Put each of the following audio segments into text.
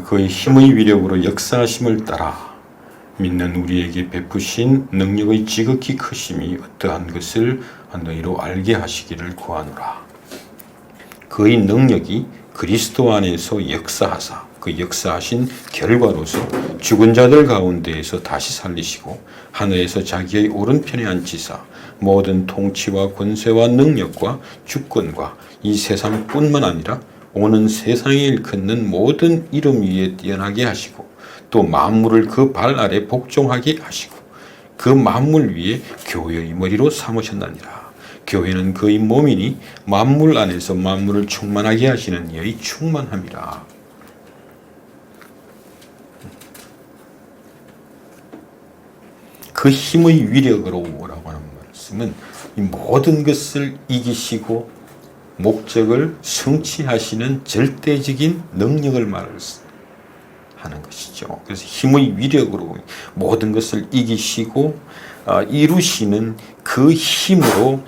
그의 힘의 위력으로 역사하심을 따라 믿는 우리에게 베푸신 능력의 지극히 크심이 어떠한 것을 너희로 알게 하시기를 구하노라. 그의 능력이 그리스도 안에서 역사하사 그 역사하신 결과로서 죽은 자들 가운데에서 다시 살리시고 하늘에서 자기의 오른편에 앉히사 모든 통치와 권세와 능력과 주권과 이 세상뿐만 아니라 오는 세상에 일컫는 모든 이름 위에 뛰어나게 하시고 또 만물을 그 발 아래 복종하게 하시고 그 만물 위에 교회의 머리로 삼으셨나니라. 교회는 그의 몸이니 만물 안에서 만물을 충만하게 하시는 이의 충만함이라. 그 힘의 위력으로라고 하는 말씀은 이 모든 것을 이기시고 목적을 성취하시는 절대적인 능력을 말하는 것이죠. 그래서 힘의 위력으로 모든 것을 이기시고 이루시는 그 힘으로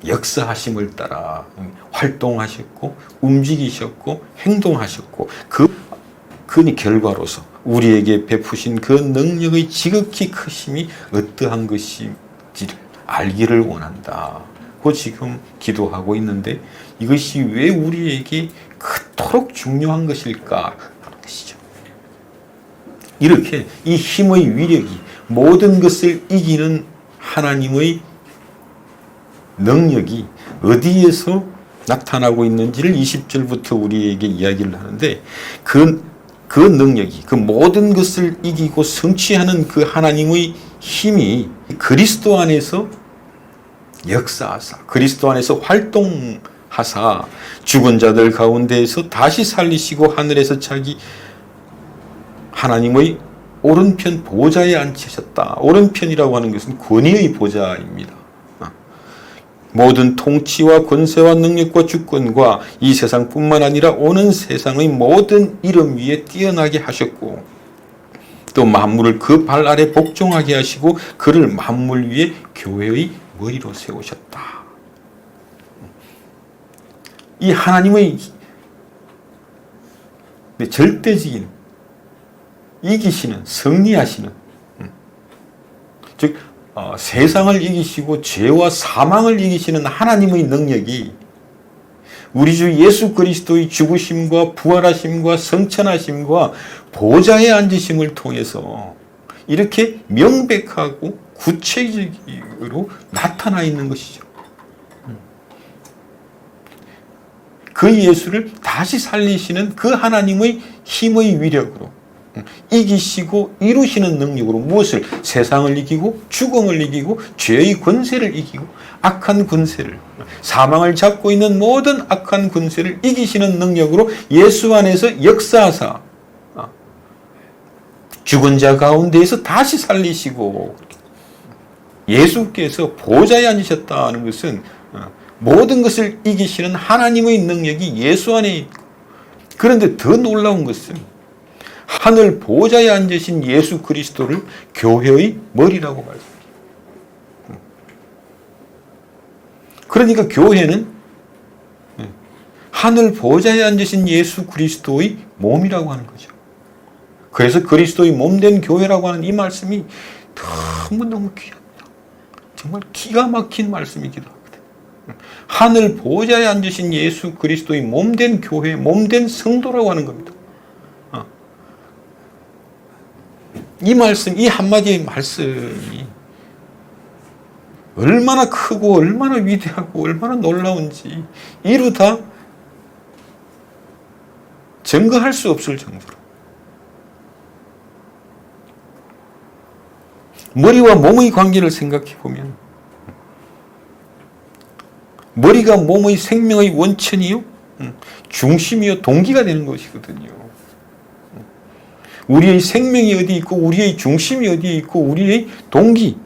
역사하심을 따라 활동하셨고 움직이셨고 행동하셨고 그 결과로서 우리에게 베푸신 그 능력의 지극히 크심이 어떠한 것인지를 알기를 원한다고 지금 기도하고 있는데 이것이 왜 우리에게 그토록 중요한 것일까 하는 것이죠. 이렇게 이 힘의 위력이 모든 것을 이기는 하나님의 능력이 어디에서 나타나고 있는지를 20절부터 우리에게 이야기를 하는데 그 능력이 그 모든 것을 이기고 성취하는 그 하나님의 힘이 그리스도 안에서 역사하사 그리스도 안에서 활동하사 죽은 자들 가운데에서 다시 살리시고 하늘에서 자기 하나님의 오른편 보좌에 앉히셨다. 오른편이라고 하는 것은 권위의 보좌입니다. 모든 통치와 권세와 능력과 주권과 이 세상뿐만 아니라 오는 세상의 모든 이름 위에 뛰어나게 하셨고 또 만물을 그 발 아래 복종하게 하시고 그를 만물 위에 교회의 머리로 세우셨다. 이 하나님의 절대적인 이기시는 승리하시는 즉 세상을 이기시고 죄와 사망을 이기시는 하나님의 능력이 우리 주 예수 그리스도의 죽으심과 부활하심과 성천하심과 보좌에 앉으심을 통해서 이렇게 명백하고 구체적으로 나타나 있는 것이죠. 그 예수를 다시 살리시는 그 하나님의 힘의 위력으로 이기시고 이루시는 능력으로 무엇을? 세상을 이기고 죽음을 이기고 죄의 권세를 이기고 악한 권세를 사망을 잡고 있는 모든 악한 권세를 이기시는 능력으로 예수 안에서 역사하사 죽은 자 가운데에서 다시 살리시고 예수께서 보좌에 앉으셨다는 것은 모든 것을 이기시는 하나님의 능력이 예수 안에 있고 그런데 더 놀라운 것은 하늘 보좌에 앉으신 예수 그리스도를 교회의 머리라고 말합니다. 그러니까 교회는 하늘 보좌에 앉으신 예수 그리스도의 몸이라고 하는 거죠. 그래서 그리스도의 몸된 교회라고 하는 이 말씀이 너무너무 귀합니다. 정말 기가 막힌 말씀이기도 합니다. 하늘 보좌에 앉으신 예수 그리스도의 몸된 교회, 몸된 성도라고 하는 겁니다. 이 말씀, 이 한마디의 말씀이 얼마나 크고 얼마나 위대하고 얼마나 놀라운지 이루다 증거할 수 없을 정도로 머리와 몸의 관계를 생각해 보면 머리가 몸의 생명의 원천이요 중심이요 동기가 되는 것이거든요. 우리의 생명이 어디 있고 우리의 중심이 어디에 있고 우리의 동기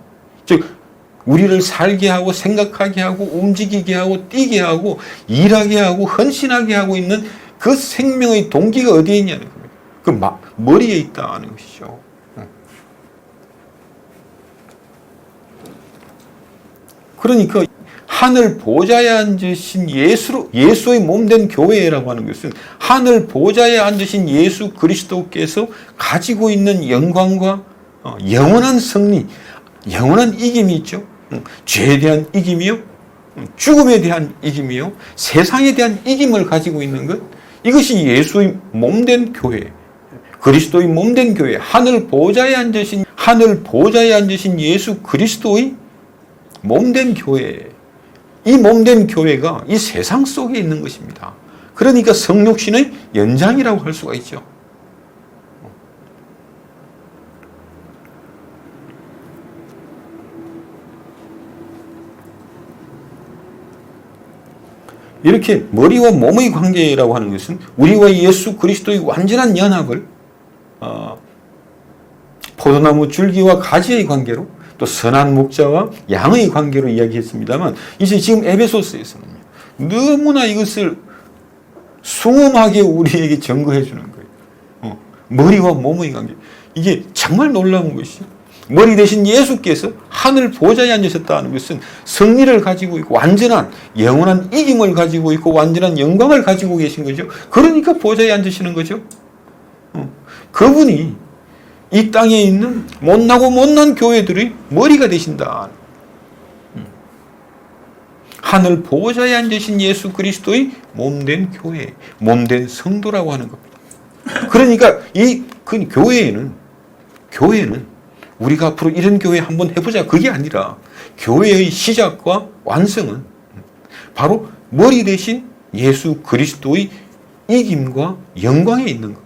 즉 우리를 살게 하고 생각하게 하고 움직이게 하고 뛰게 하고 일하게 하고 헌신하게 하고 있는 그 생명의 동기가 어디에 있냐는 겁니다. 그 머리에 있다는 것이죠. 그러니까 하늘 보좌에 앉으신 예수의 몸된 교회라고 하는 것은 하늘 보좌에 앉으신 예수 그리스도께서 가지고 있는 영광과 영원한 승리, 영원한 이김이 있죠. 죄에 대한 이김이요, 죽음에 대한 이김이요, 세상에 대한 이김을 가지고 있는 것, 이것이 예수의 몸된 교회, 그리스도의 몸된 교회, 하늘 보좌에 앉으신 예수 그리스도의 몸된 교회, 이 몸된 교회가 이 세상 속에 있는 것입니다. 그러니까 성육신의 연장이라고 할 수가 있죠. 이렇게 머리와 몸의 관계라고 하는 것은 우리와 예수 그리스도의 완전한 연합을 포도나무 줄기와 가지의 관계로, 또 선한 목자와 양의 관계로 이야기했습니다만, 이제 지금 에베소서에서는 너무나 이것을 숭엄하게 우리에게 증거해 주는 거예요. 머리와 몸의 관계. 이게 정말 놀라운 것이, 머리 대신 예수께서 하늘 보좌에 앉으셨다는 것은 승리를 가지고 있고 완전한 영원한 이김을 가지고 있고 완전한 영광을 가지고 계신 거죠. 그러니까 보좌에 앉으시는 거죠. 그분이 이 땅에 있는 못나고 못난 교회들의 머리가 되신다. 하늘 보좌에 앉으신 예수 그리스도의 몸된 교회, 몸된 성도라고 하는 겁니다. 그러니까 그 교회는 우리가 앞으로 이런 교회 한번 해보자, 그게 아니라 교회의 시작과 완성은 바로 머리 대신 예수 그리스도의 이김과 영광에 있는 것,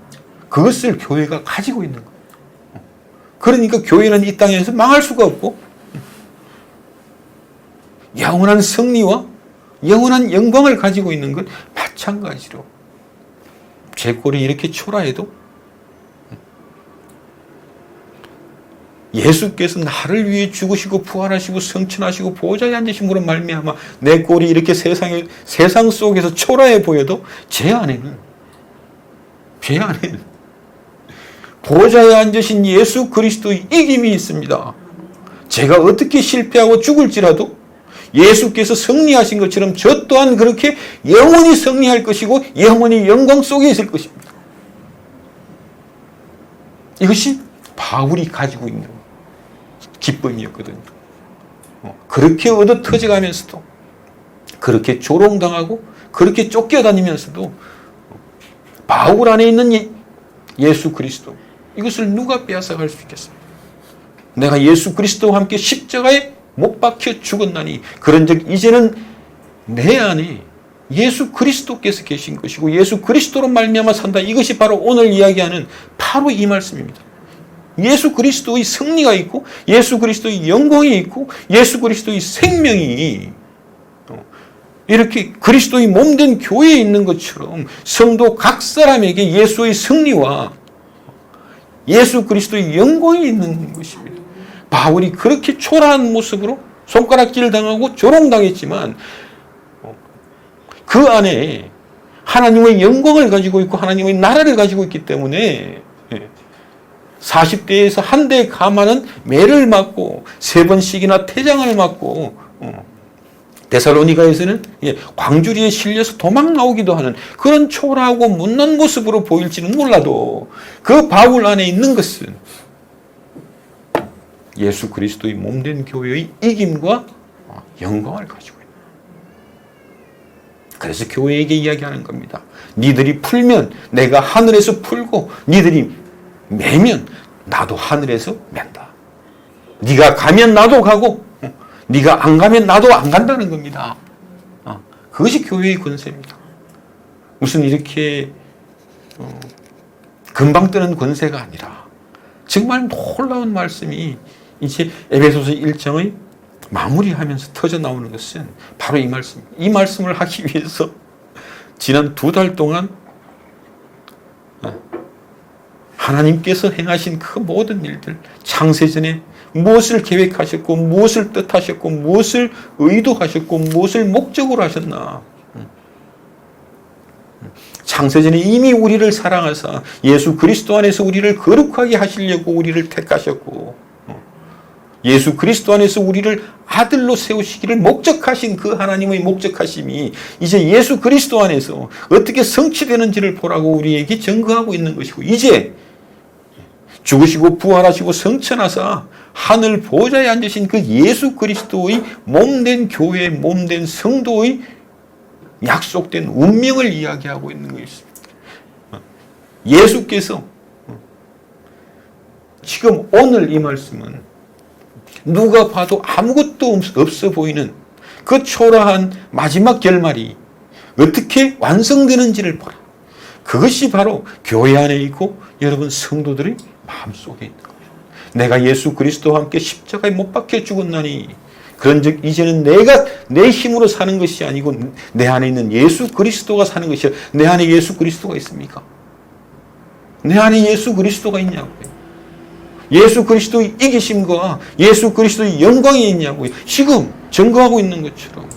그것을 교회가 가지고 있는 것. 그러니까 교회는 이 땅에서 망할 수가 없고 영원한 승리와 영원한 영광을 가지고 있는 것 마찬가지로, 제 꼴이 이렇게 초라해도 예수께서 나를 위해 죽으시고 부활하시고 성천하시고 보좌에 앉으심으로 말미암아 내 꼴이 이렇게 세상 속에서 초라해 보여도 제 안에는 보좌에 앉으신 예수 그리스도의 이김이 있습니다. 제가 어떻게 실패하고 죽을지라도 예수께서 승리하신 것처럼 저 또한 그렇게 영원히 승리할 것이고 영원히 영광 속에 있을 것입니다. 이것이 바울이 가지고 있는 기쁨이었거든요. 그렇게 얻어 터져가면서도, 그렇게 조롱당하고 그렇게 쫓겨다니면서도 바울 안에 있는 예수 그리스도, 이것을 누가 빼앗아갈 수 있겠어요? 내가 예수 그리스도와 함께 십자가에 못 박혀 죽었나니 그런즉 이제는 내 안에 예수 그리스도께서 계신 것이고 예수 그리스도로 말미암아 산다. 이것이 바로 오늘 이야기하는 바로 이 말씀입니다. 예수 그리스도의 승리가 있고 예수 그리스도의 영광이 있고 예수 그리스도의 생명이 이렇게 그리스도의 몸된 교회에 있는 것처럼 성도 각 사람에게 예수의 승리와 예수 그리스도의 영광이 있는 것입니다. 바울이 그렇게 초라한 모습으로 손가락질 당하고 조롱당했지만 그 안에 하나님의 영광을 가지고 있고 하나님의 나라를 가지고 있기 때문에 40대에서 한 대 감하는 매를 맞고 3번씩이나 태장을 맞고 데살로니가에서는 광주리에 실려서 도망 나오기도 하는 그런 초라하고 못난 모습으로 보일지는 몰라도 그 바울 안에 있는 것은 예수 그리스도의 몸된 교회의 이김과 영광을 가지고 있다. 그래서 교회에게 이야기하는 겁니다. 니들이 풀면 내가 하늘에서 풀고 니들이 매면 나도 하늘에서 맨다. 네가 가면 나도 가고 네가 안 가면 나도 안 간다는 겁니다. 그것이 교회의 권세입니다. 무슨 이렇게 금방 뜨는 권세가 아니라 정말 놀라운 말씀이 이제 에베소서 1장의 마무리하면서 터져 나오는 것은 바로 이 말씀. 이 말씀을 하기 위해서 지난 2달 동안 하나님께서 행하신 그 모든 일들, 창세전에 무엇을 계획하셨고 무엇을 뜻하셨고 무엇을 의도하셨고 무엇을 목적으로 하셨나. 창세전에 이미 우리를 사랑하사 예수 그리스도 안에서 우리를 거룩하게 하시려고 우리를 택하셨고 예수 그리스도 안에서 우리를 아들로 세우시기를 목적하신 그 하나님의 목적하심이 이제 예수 그리스도 안에서 어떻게 성취되는지를 보라고 우리에게 증거하고 있는 것이고, 이제 죽으시고 부활하시고 성천하사 하늘 보좌에 앉으신 그 예수 그리스도의 몸된 교회, 몸된 성도의 약속된 운명을 이야기하고 있는 것입니다. 예수께서 지금 오늘 이 말씀은 누가 봐도 아무것도 없어 보이는 그 초라한 마지막 결말이 어떻게 완성되는지를 보라. 그것이 바로 교회 안에 있고 여러분 성도들의 마음속에 있는 거예요. 내가 예수 그리스도와 함께 십자가에 못 박혀 죽었나니 그런즉 이제는 내가 내 힘으로 사는 것이 아니고 내 안에 있는 예수 그리스도가 사는 것이야. 내 안에 예수 그리스도가 있습니까? 내 안에 예수 그리스도가 있냐고요. 예수 그리스도의 이기심과 예수 그리스도의 영광이 있냐고요. 지금 증거하고 있는 것처럼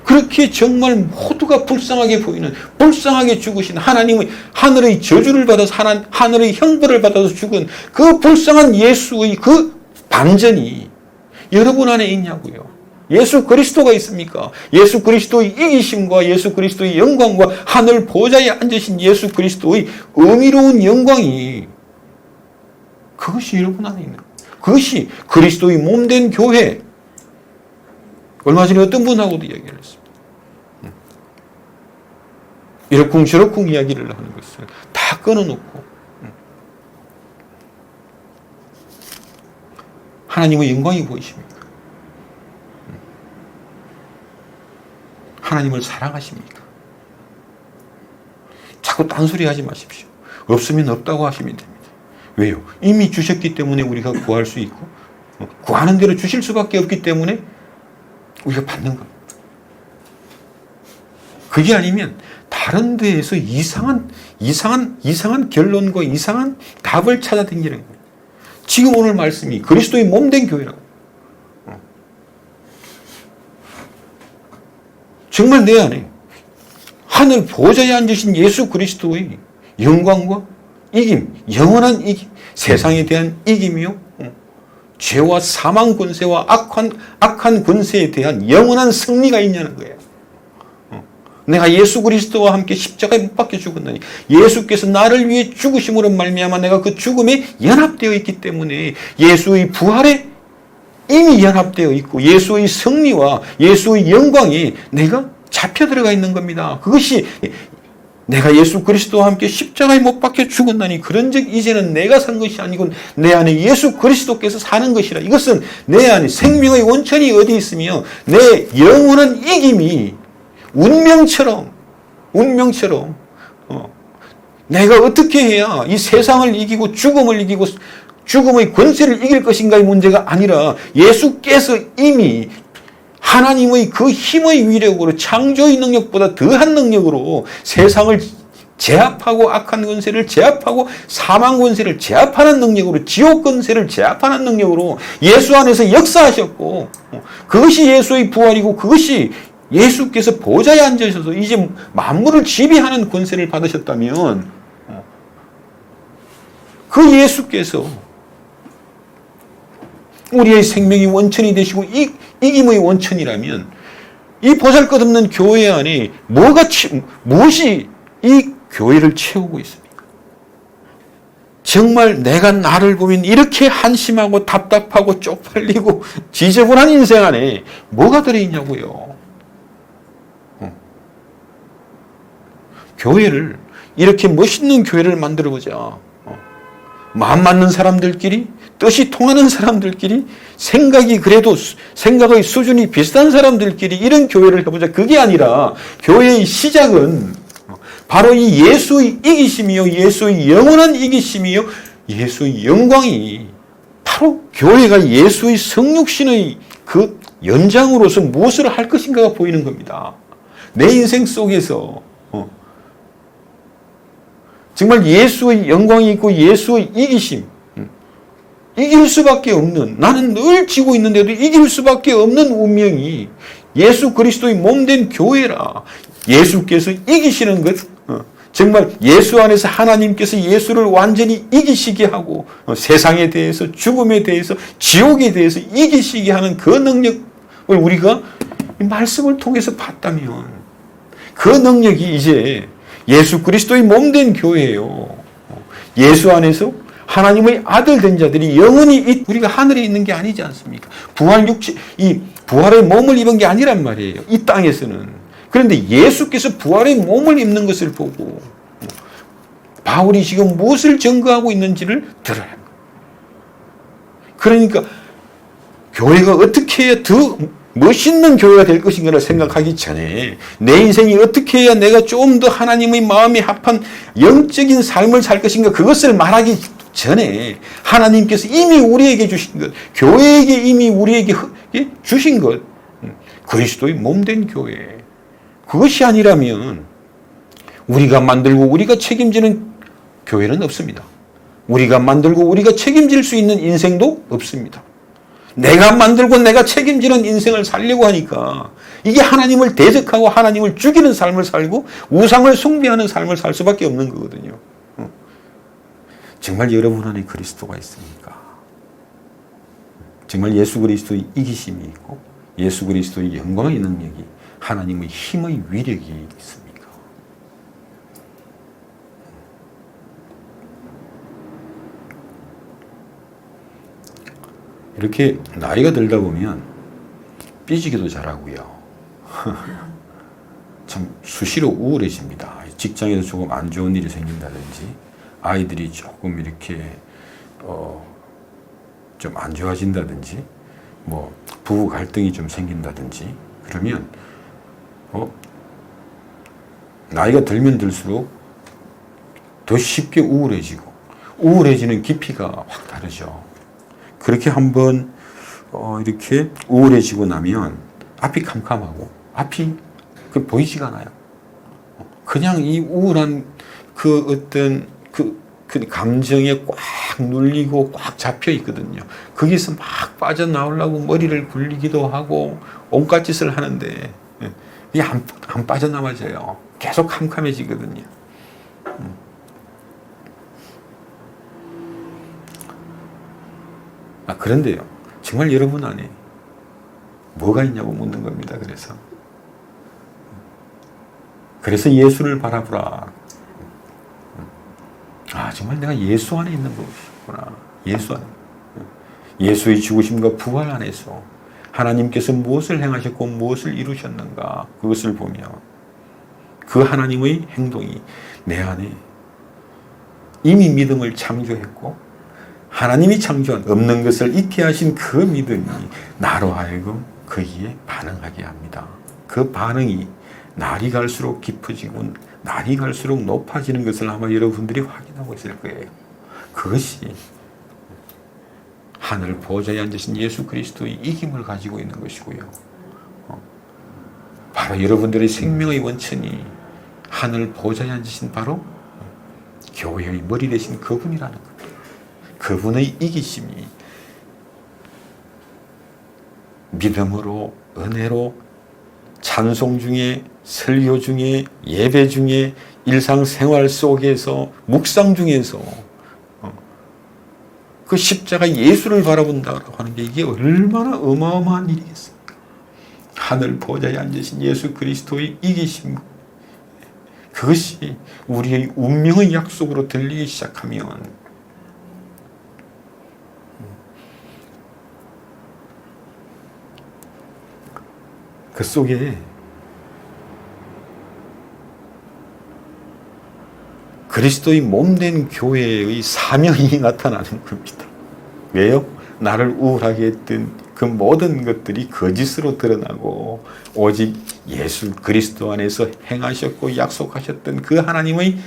그렇게 정말 모두가 불쌍하게 보이는, 불쌍하게 죽으신 하나님의 하늘의 저주를 받아서 하늘의 형벌을 받아서 죽은 그 불쌍한 예수의 그 반전이 여러분 안에 있냐고요. 예수 그리스도가 있습니까? 예수 그리스도의 이기심과 예수 그리스도의 영광과 하늘 보좌에 앉으신 예수 그리스도의 의미로운 영광이 그것이 여러분 안에 있는 거예요. 그것이 그리스도의 몸된 교회. 얼마 전에 어떤 분하고도 이야기를 했습니다. 이러쿵저러쿵 이야기를 하는 것을 다 끊어놓고 하나님의 영광이 보이십니까? 하나님을 사랑하십니까? 자꾸 딴소리 하지 마십시오. 없으면 없다고 하시면 됩니다. 왜요? 이미 주셨기 때문에 우리가 구할 수 있고 구하는 대로 주실 수밖에 없기 때문에 우리가 받는 겁니다. 그게 아니면 다른 데에서 이상한 결론과 이상한 답을 찾아다니는 거예요. 지금 오늘 말씀이 그리스도의 몸된 교회라고. 정말 내 안에 하늘 보좌에 앉으신 예수 그리스도의 영광과 이김, 영원한 이김, 세상에 대한 이김이요, 죄와 사망 권세와 악한 권세에 대한 영원한 승리가 있냐는 거예요. 내가 예수 그리스도와 함께 십자가에 못 박혀 죽었나니 예수께서 나를 위해 죽으심으로 말미암아 내가 그 죽음에 연합되어 있기 때문에 예수의 부활에 이미 연합되어 있고 예수의 승리와 예수의 영광이 내가 잡혀 들어가 있는 겁니다. 그것이 내가 예수 그리스도와 함께 십자가에 못 박혀 죽었나니 그런즉 이제는 내가 산 것이 아니고 내 안에 예수 그리스도께서 사는 것이라. 이것은 내 안에 생명의 원천이 어디 있으며 내 영원한 이김이 운명처럼 내가 어떻게 해야 이 세상을 이기고 죽음을 이기고 죽음의 권세를 이길 것인가의 문제가 아니라 예수께서 이미 하나님의 그 힘의 위력으로 창조의 능력보다 더한 능력으로 세상을 제압하고 악한 권세를 제압하고 사망 권세를 제압하는 능력으로 지옥 권세를 제압하는 능력으로 예수 안에서 역사하셨고 그것이 예수의 부활이고 그것이 예수께서 보좌에 앉으셔서 이제 만물을 지배하는 권세를 받으셨다면 그 예수께서 우리의 생명의 원천이 되시고 이김의 원천이라면 이 보잘것없는 교회 안에 무엇이 이 교회를 채우고 있습니까? 정말 내가 나를 보면 이렇게 한심하고 답답하고 쪽팔리고 지저분한 인생 안에 뭐가 들어있냐고요. 교회를 이렇게 멋있는 교회를 만들어보자. 마음 맞는 사람들끼리 뜻이 통하는 사람들끼리 생각의 수준이 비슷한 사람들끼리 이런 교회를 해보자. 그게 아니라 교회의 시작은 바로 이 예수의 이기심이요 예수의 영원한 이기심이요 예수의 영광이 바로 교회가 예수의 성육신의 그 연장으로서 무엇을 할 것인가가 보이는 겁니다. 내 인생 속에서 정말 예수의 영광이 있고 예수의 이기심, 이길 수밖에 없는, 나는 늘 지고 있는데도 이길 수밖에 없는 운명이 예수 그리스도의 몸된 교회라. 예수께서 이기시는 것, 정말 예수 안에서 하나님께서 예수를 완전히 이기시게 하고 세상에 대해서, 죽음에 대해서, 지옥에 대해서 이기시게 하는 그 능력을 우리가 이 말씀을 통해서 봤다면 그 능력이 이제 예수 그리스도의 몸된 교회예요. 예수 안에서 하나님의 아들 된 자들이 영원히 우리가 하늘에 있는 게 아니지 않습니까? 이 부활의 몸을 입은 게 아니란 말이에요. 이 땅에서는. 그런데 예수께서 부활의 몸을 입는 것을 보고 바울이 지금 무엇을 증거하고 있는지를 들어야 합니다. 그러니까 교회가 어떻게 해야 더 멋있는 교회가 될 것인가를 생각하기 전에 내 인생이 어떻게 해야 내가 좀 더 하나님의 마음에 합한 영적인 삶을 살 것인가, 그것을 말하기 전에 하나님께서 이미 우리에게 주신 것, 교회에게 이미 우리에게 주신 것, 그리스도의 몸된 교회, 그것이 아니라면 우리가 만들고 우리가 책임지는 교회는 없습니다. 우리가 만들고 우리가 책임질 수 있는 인생도 없습니다. 내가 만들고 내가 책임지는 인생을 살려고 하니까 이게 하나님을 대적하고 하나님을 죽이는 삶을 살고 우상을 숭배하는 삶을 살 수밖에 없는 거거든요. 정말 여러분 안에 그리스도가 있습니까? 정말 예수 그리스도의 이기심이 있고 예수 그리스도의 영광의 능력이, 하나님의 힘의 위력이 있습니까? 이렇게 나이가 들다 보면 삐지기도 잘하고요. 참 수시로 우울해집니다. 직장에서 조금 안 좋은 일이 생긴다든지, 아이들이 조금 이렇게 좀 안 좋아진다든지, 뭐 부부 갈등이 좀 생긴다든지, 그러면 나이가 들면 들수록 더 쉽게 우울해지고, 우울해지는 깊이가 확 다르죠. 그렇게 한번 이렇게 우울해지고 나면 앞이 캄캄하고 앞이 보이지가 않아요. 그냥 이 우울한 그 어떤 그 감정에 꽉 눌리고 꽉 잡혀 있거든요. 거기서 막 빠져나오려고 머리를 굴리기도 하고 온갖 짓을 하는데 이게 안 빠져나와져요. 계속 캄캄해지거든요. 그런데요, 정말 여러분 안에 뭐가 있냐고 묻는 겁니다. 그래서 예수를 바라보라. 정말 내가 예수 안에 있는 것이구나. 예수 안에. 예수의 죽으심과 부활 안에서 하나님께서 무엇을 행하셨고 무엇을 이루셨는가, 그것을 보며 그 하나님의 행동이 내 안에 이미 믿음을 창조했고, 하나님이 창조한 없는 것을 있게 하신 그 믿음이 나로 하여금 거기에 반응하게 합니다. 그 반응이 날이 갈수록 깊어지고 날이 갈수록 높아지는 것을 아마 여러분들이 확인하고 있을 거예요. 그것이 하늘 보좌에 앉으신 예수 그리스도의 이김을 가지고 있는 것이고요. 바로 여러분들의 생명의 원천이 하늘 보좌에 앉으신 바로 교회의 머리 되신 그분이라는 겁니다. 그분의 이기심이 믿음으로, 은혜로, 찬송 중에, 설교 중에, 예배 중에, 일상생활 속에서, 묵상 중에서 그 십자가 예수를 바라본다고 하는 게 이게 얼마나 어마어마한 일이겠습니까? 하늘 보좌에 앉으신 예수 그리스도의 이기심, 그것이 우리의 운명의 약속으로 들리기 시작하면 그 속에 그리스도의 몸된 교회의 사명이 나타나는 겁니다. 왜요? 나를 우울하게 했던 그 모든 것들이 거짓으로 드러나고 오직 예수 그리스도 안에서 행하셨고 약속하셨던 그 하나님의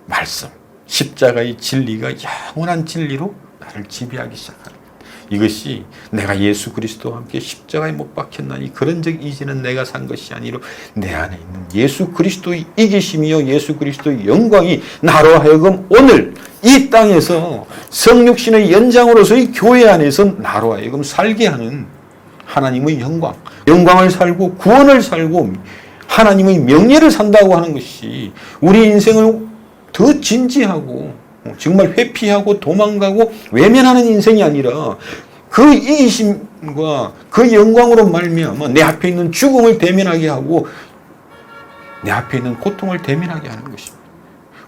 말씀, 십자가의 진리가 영원한 진리로 나를 지배하기 시작합니다. 이것이 내가 예수 그리스도와 함께 십자가에 못 박혔나니 그런즉 이제는 내가 산 것이 아니로 내 안에 있는 예수 그리스도의 이기심이요 예수 그리스도의 영광이 나로 하여금 오늘 이 땅에서 성육신의 연장으로서의 교회 안에서 나로 하여금 살게 하는 하나님의 영광을 살고 구원을 살고 하나님의 명예를 산다고 하는 것이 우리 인생을 더 진지하고 정말 회피하고 도망가고 외면하는 인생이 아니라 그 이기심과 그 영광으로 말미암아 내 앞에 있는 죽음을 대면하게 하고 내 앞에 있는 고통을 대면하게 하는 것입니다.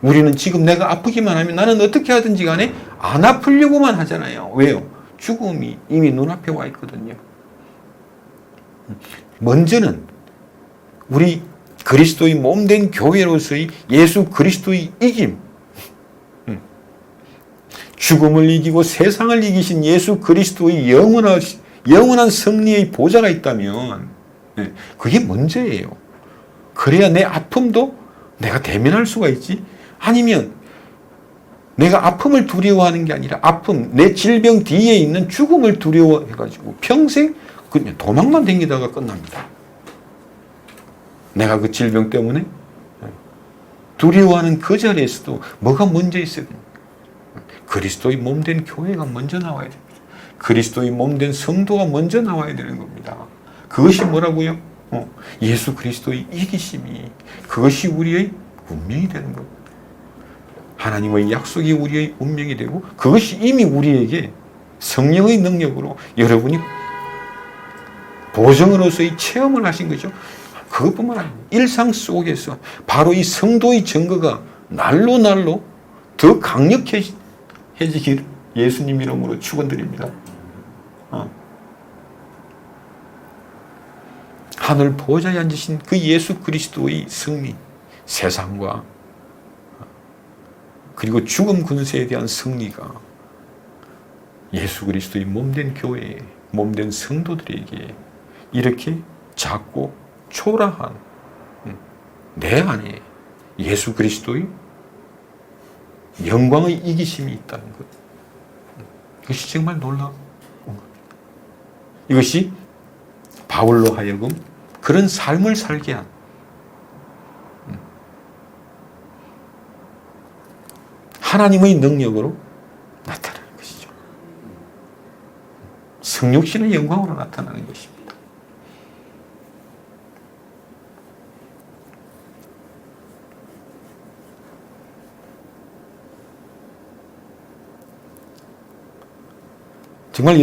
우리는 지금 내가 아프기만 하면 나는 어떻게 하든지 간에 안 아프려고만 하잖아요. 왜요? 죽음이 이미 눈앞에 와 있거든요. 먼저는 우리 그리스도의 몸된 교회로서의 예수 그리스도의 이김, 죽음을 이기고 세상을 이기신 예수 그리스도의 영원한 승리의 보좌가 있다면 그게 먼저예요. 그래야 내 아픔도 내가 대면할 수가 있지. 아니면 내가 아픔을 두려워하는 게 아니라 아픔, 내 질병 뒤에 있는 죽음을 두려워해가지고 평생 그냥 도망만 다니다가 끝납니다. 내가 그 질병 때문에 두려워하는 그 자리에서도 뭐가 먼저 있어야 됩니까? 그리스도의 몸된 교회가 먼저 나와야 됩니다. 그리스도의 몸된 성도가 먼저 나와야 되는 겁니다. 그것이 뭐라고요? 예수 그리스도의 이기심이, 그것이 우리의 운명이 되는 겁니다. 하나님의 약속이 우리의 운명이 되고 그것이 이미 우리에게 성령의 능력으로 여러분이 보정으로서의 체험을 하신 거죠. 그것뿐만 아니라 일상 속에서 바로 이 성도의 증거가 날로 더 강력해지기를 예수님 이름으로 축원드립니다. 하늘 보좌에 앉으신 그 예수 그리스도의 승리, 세상과 그리고 죽음 군세에 대한 승리가 예수 그리스도의 몸된 교회에, 몸된 성도들에게 이렇게 작고 초라한 내 안에 예수 그리스도의 영광의 이기심이 있다는 것. 이것이 정말 놀라운 겁니다. 이것이 바울로 하여금 그런 삶을 살게 한 하나님의 능력으로 나타나는 것이죠. 성육신의 영광으로 나타나는 것입니다. 정말